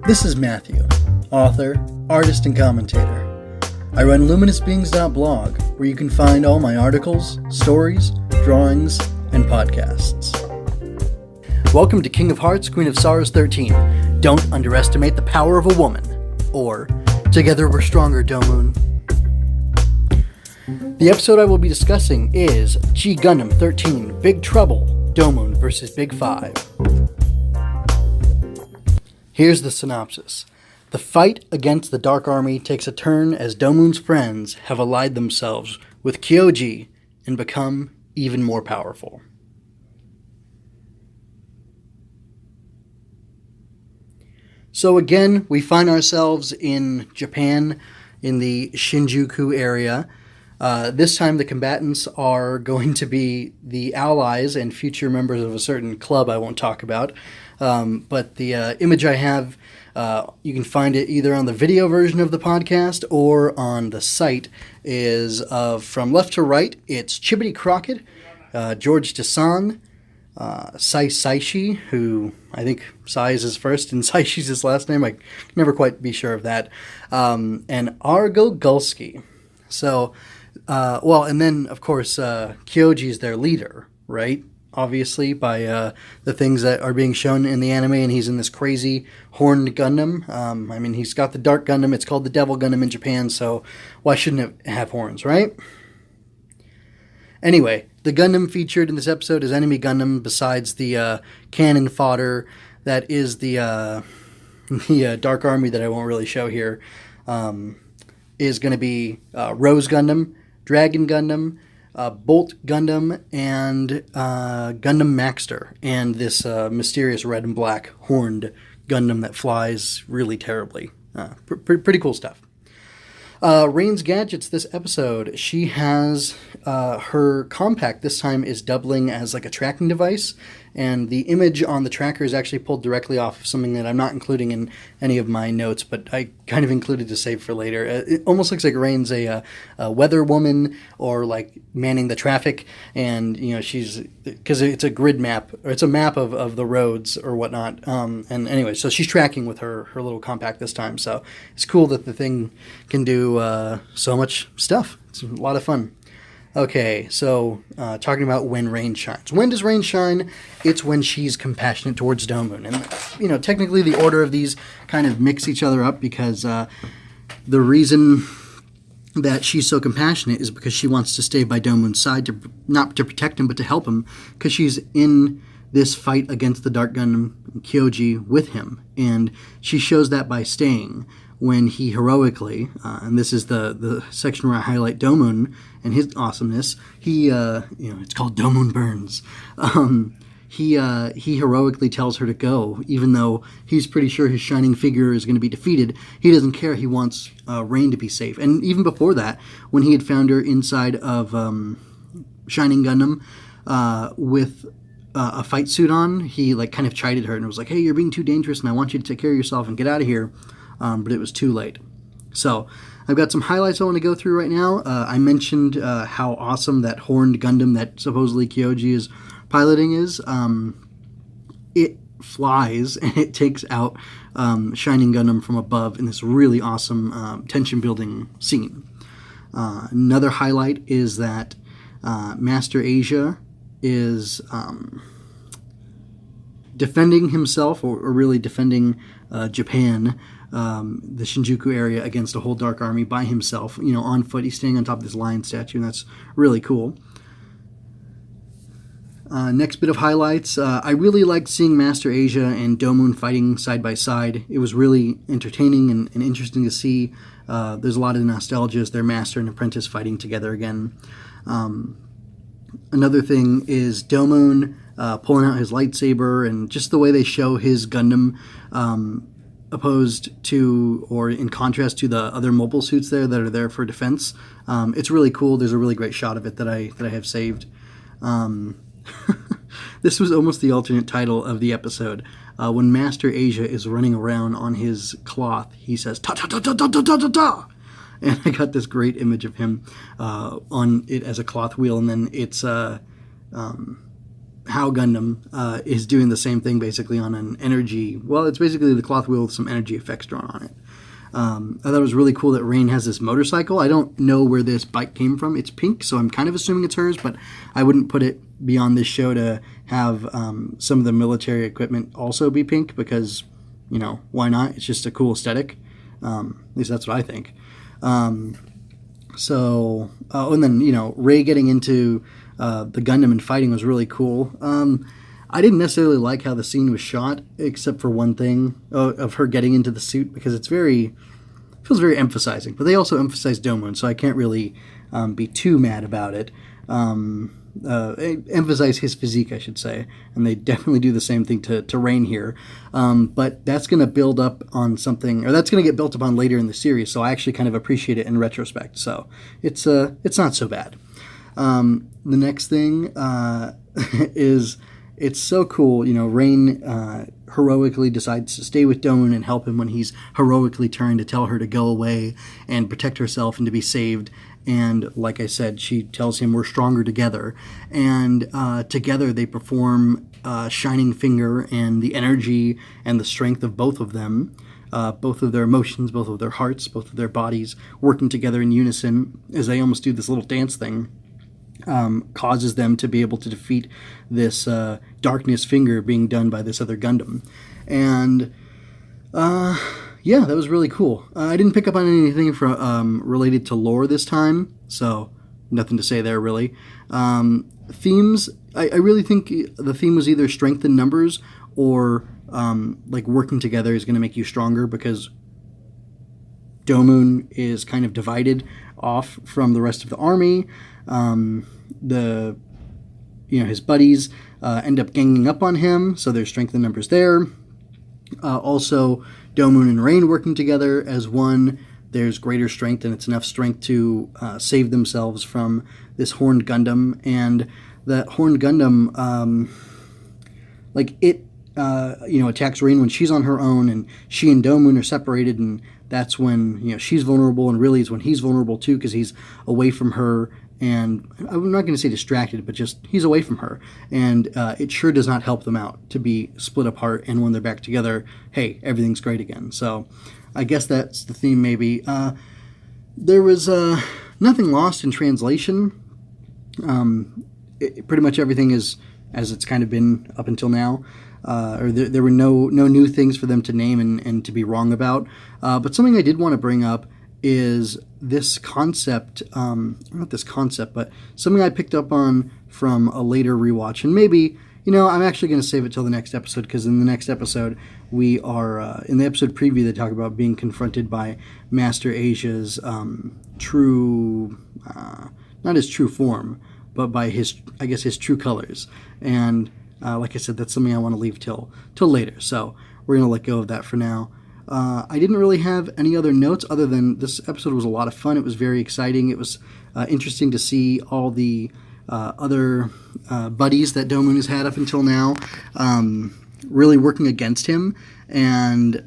This is Matthew, author, artist, and commentator. I run luminousbeings.blog, where you can find all my articles, stories, drawings, and podcasts. Welcome to King of Hearts, Queen of Sorrows 13. Don't underestimate the power of a woman. Or, Together We're Stronger, Domoon. The episode I will be discussing is G Gundam 13, Big Trouble, Domoon vs. Big 5. Here's the synopsis. The fight against the Dark Army takes a turn as Domoon's friends have allied themselves with Kyoji and become even more powerful. So again, we find ourselves in Japan, in the Shinjuku area. This time the combatants are going to be the allies and future members of a certain club I won't talk about. But the image I have, you can find it either on the video version of the podcast or on the site, is from left to right, it's Chibity Crockett, George Desang, Sai Saishi, who I think Sai is his first and Saishi's his last name. I can never quite be sure of that. And Argo Gulski. So, and then, of course, Kyoji is their leader, right? Obviously, by the things that are being shown in the anime, and he's in this crazy horned Gundam. He's got the Dark Gundam. It's called the Devil Gundam in Japan, so why shouldn't it have horns, right? Anyway, the Gundam featured in this episode is enemy Gundam, besides the cannon fodder that is the Dark Army that I won't really show here, is going to be Rose Gundam, Dragon Gundam, Bolt Gundam, and Gundam Maxter, and this mysterious red and black horned Gundam that flies really terribly. Pretty cool stuff. Rain's gadgets this episode. She has her compact this time is doubling as like a tracking device, and the image on the tracker is actually pulled directly off of something that I'm not including in any of my notes, but I kind of included to save for later. It almost looks like Rain's a weather woman or like manning the traffic, and she's, because it's a grid map, or it's a map of the roads or whatnot. And anyway, so she's tracking with her little compact this time. So it's cool that the thing can do so much stuff. It's a lot of fun. Okay, so talking about when Rain shines. When does Rain shine? It's when she's compassionate towards Domoon. And, technically the order of these kind of mix each other up, because the reason that she's so compassionate is because she wants to stay by Domoon's side, not to protect him, but to help him, because she's in this fight against the Dark Gundam Kyoji with him. And she shows that by staying when he heroically, and this is the section where I highlight Domoon and his awesomeness, he, it's called Domoon Burns. He heroically tells her to go, even though he's pretty sure his shining figure is going to be defeated. He doesn't care. He wants Rain to be safe. And even before that, when he had found her inside of Shining Gundam with a fight suit on, he kind of chided her and was like, "Hey, you're being too dangerous, and I want you to take care of yourself and get out of here." But it was too late. So I've got some highlights I want to go through right now. I mentioned how awesome that horned Gundam that supposedly Kyoji is piloting is. It flies and it takes out Shining Gundam from above in this really awesome tension-building scene. Another highlight is that Master Asia is defending himself, or really defending Japan, the Shinjuku area, against a whole Dark Army by himself, on foot. He's standing on top of this lion statue, and that's really cool. Next bit of highlights. I really liked seeing Master Asia and Domoon fighting side by side. It was really entertaining and interesting to see. There's a lot of nostalgia as their master and apprentice fighting together again. Another thing is Domoon pulling out his lightsaber, and just the way they show his Gundam opposed to, or in contrast to, the other mobile suits that are there for defense. It's really cool. There's a really great shot of it that I have saved. This was almost the alternate title of the episode. When Master Asia is running around on his cloth, he says, "Ta ta ta ta ta ta ta ta ta." And I got this great image of him on it as a cloth wheel, and then it's How Gundam is doing the same thing basically on an energy. Well, it's basically the cloth wheel with some energy effects drawn on it. I thought it was really cool that Rain has this motorcycle. I don't know where this bike came from. It's pink, so I'm kind of assuming it's hers, but I wouldn't put it beyond this show to have some of the military equipment also be pink because, why not? It's just a cool aesthetic. At least that's what I think. And then, Rey getting into the Gundam and fighting was really cool. I didn't necessarily like how the scene was shot, except for one thing of her getting into the suit, because it feels very emphasizing. But they also emphasize Domon, so I can't really be too mad about it. Emphasize his physique, I should say, and they definitely do the same thing to Rain here. But that's going to build up on something, or that's going to get built upon later in the series. So I actually kind of appreciate it in retrospect. So it's not so bad. The next thing is. It's so cool, Rain heroically decides to stay with Domon and help him when he's heroically trying to tell her to go away and protect herself and to be saved. And like I said, she tells him we're stronger together. And together they perform Shining Finger, and the energy and the strength of both of them, both of their emotions, both of their hearts, both of their bodies, working together in unison as they almost do this little dance thing. Causes them to be able to defeat this darkness finger being done by this other Gundam. And that was really cool. I didn't pick up on anything related to lore this time, so nothing to say there really. Themes, I really think the theme was either strength in numbers or working together is going to make you stronger, because Domon is kind of divided off from the rest of the army. His buddies end up ganging up on him, so there's strength in numbers there. Also, Domon and Rain working together as one, there's greater strength, and it's enough strength to save themselves from this Horned Gundam. And that Horned Gundam, attacks Rain when she's on her own, and she and Domon are separated, and that's when she's vulnerable, and really is when he's vulnerable too, because he's away from her. And I'm not going to say distracted, but just he's away from her. And it sure does not help them out to be split apart. And when they're back together, hey, everything's great again. So I guess that's the theme maybe. There was nothing lost in translation. Pretty much everything is as it's kind of been up until now. There were no new things for them to name and to be wrong about. But something I did want to bring up is this concept, not this concept, but something I picked up on from a later rewatch. And maybe, I'm actually going to save it till the next episode, because in the next episode, we are, in the episode preview, they talk about being confronted by Master Asia's true, not his true form, but by his true colors. And like I said, that's something I want to leave till later. So we're going to let go of that for now. I didn't really have any other notes other than this episode was a lot of fun. It was very exciting. It was interesting to see all the other buddies that Domon has had up until now really working against him, and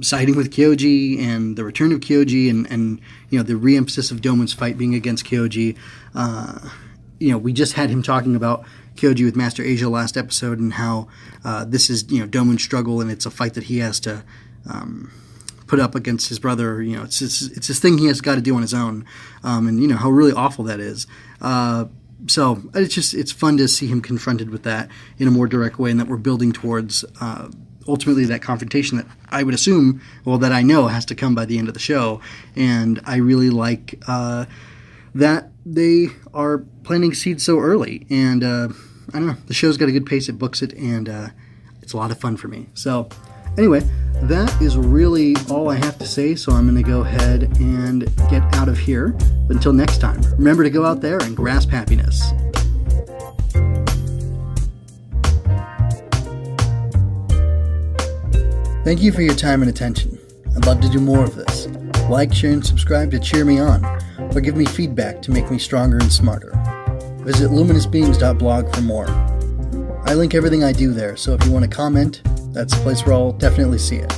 siding with Kyoji, and the return of Kyoji, and the re-emphasis of Domon's fight being against Kyoji. We just had him talking about Kyoji with Master Asia last episode, and how this is Domon's struggle, and it's a fight that he has to put up against his brother. It's this thing he has got to do on his own, and how really awful that is. So it's fun to see him confronted with that in a more direct way, and that we're building towards ultimately that confrontation that I would assume, that I know has to come by the end of the show. And I really like that they are planting seeds so early. And I don't know, the show's got a good pace, it books it, and it's a lot of fun for me. So anyway, that is really all I have to say, so I'm going to go ahead and get out of here. But until next time, remember to go out there and grasp happiness. Thank you for your time and attention. I'd love to do more of this. Like, share, and subscribe to cheer me on, or give me feedback to make me stronger and smarter. Visit luminousbeings.blog for more. I link everything I do there, so if you want to comment, that's a place where I'll definitely see it.